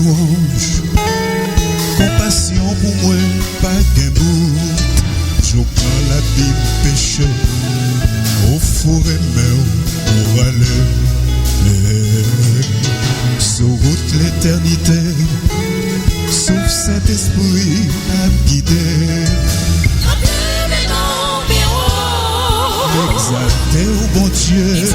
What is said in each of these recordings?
louange, compassion pour moi, pas de bout. Je prends la Bible péché, au four et main, pour aller. Sur route l'éternité, sauf Saint-Esprit à guider. Exalté au bon Dieu,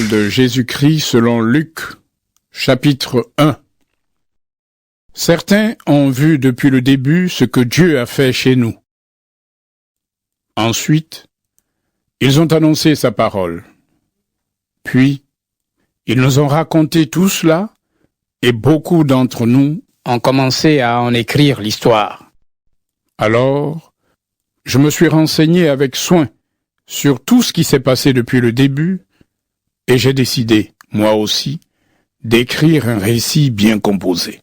De Jésus-Christ selon Luc, chapitre 1. Certains ont vu depuis le début ce que Dieu a fait chez nous. Ensuite, ils ont annoncé sa parole. Puis, ils nous ont raconté tout cela et beaucoup d'entre nous ont commencé à en écrire l'histoire. Alors, je me suis renseigné avec soin sur tout ce qui s'est passé depuis le début et j'ai décidé, moi aussi, d'écrire un récit bien composé.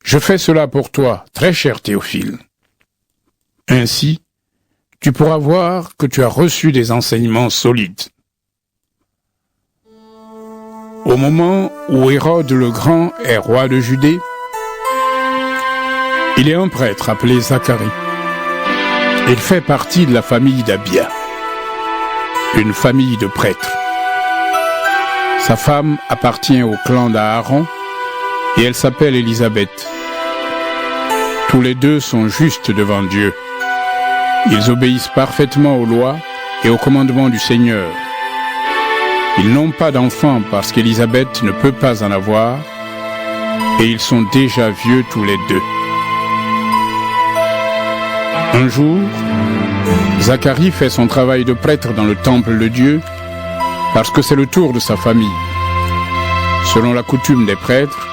Je fais cela pour toi, très cher Théophile. Ainsi, tu pourras voir que tu as reçu des enseignements solides. Au moment où Hérode le Grand est roi de Judée, il est un prêtre appelé Zacharie. Il fait partie de la famille d'Abia, une famille de prêtres. Sa femme appartient au clan d'Aaron et elle s'appelle Élisabeth. Tous les deux sont justes devant Dieu. Ils obéissent parfaitement aux lois et aux commandements du Seigneur. Ils n'ont pas d'enfants parce qu'Élisabeth ne peut pas en avoir et ils sont déjà vieux tous les deux. Un jour, Zacharie fait son travail de prêtre dans le temple de Dieu parce que c'est le tour de sa famille. Selon la coutume des prêtres,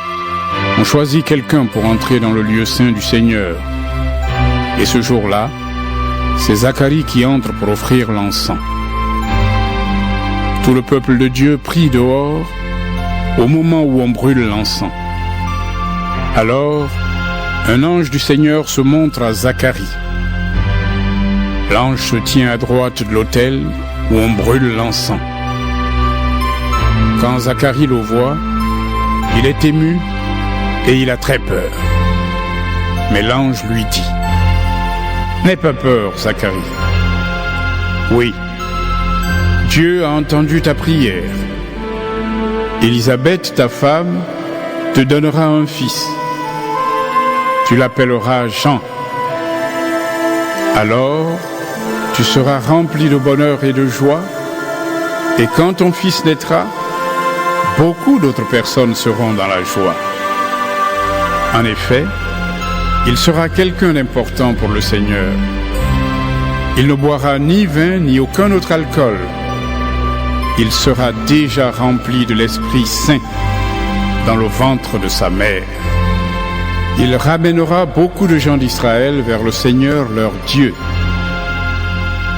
on choisit quelqu'un pour entrer dans le lieu saint du Seigneur. Et ce jour-là, c'est Zacharie qui entre pour offrir l'encens. Tout le peuple de Dieu prie dehors au moment où on brûle l'encens. Alors, un ange du Seigneur se montre à Zacharie. L'ange se tient à droite de l'autel où on brûle l'encens. Quand Zacharie le voit, il est ému et il a très peur. Mais l'ange lui dit : « N'aie pas peur, Zacharie. Oui, Dieu a entendu ta prière. Élisabeth, ta femme, te donnera un fils. Tu l'appelleras Jean. Alors, tu seras rempli de bonheur et de joie, et quand ton fils naîtra, beaucoup d'autres personnes seront dans la joie. En effet, il sera quelqu'un d'important pour le Seigneur. Il ne boira ni vin ni aucun autre alcool. Il sera déjà rempli de l'Esprit Saint dans le ventre de sa mère. Il ramènera beaucoup de gens d'Israël vers le Seigneur leur Dieu.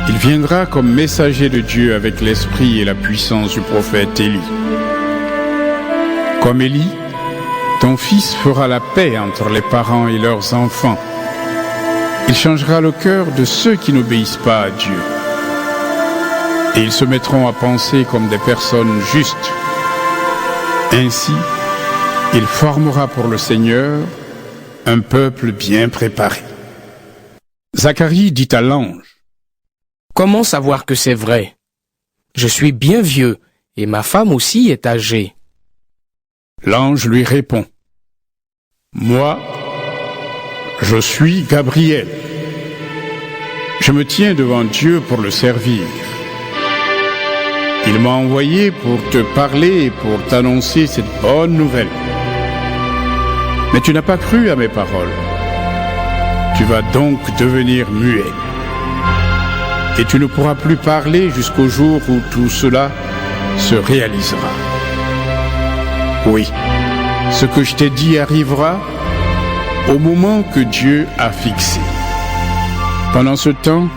Il viendra comme messager de Dieu avec l'esprit et la puissance du prophète Élie. Comme Élie, ton fils fera la paix entre les parents et leurs enfants. Il changera le cœur de ceux qui n'obéissent pas à Dieu. Et ils se mettront à penser comme des personnes justes. Ainsi, il formera pour le Seigneur un peuple bien préparé. Zacharie dit à l'ange: Comment savoir que c'est vrai? Je suis bien vieux, et ma femme aussi est âgée. L'ange lui répond: Moi, je suis Gabriel. Je me tiens devant Dieu pour le servir. Il m'a envoyé pour te parler et pour t'annoncer cette bonne nouvelle. Mais tu n'as pas cru à mes paroles. Tu vas donc devenir muet. Et tu ne pourras plus parler jusqu'au jour où tout cela se réalisera. Oui, ce que je t'ai dit arrivera au moment que Dieu a fixé. Pendant ce temps,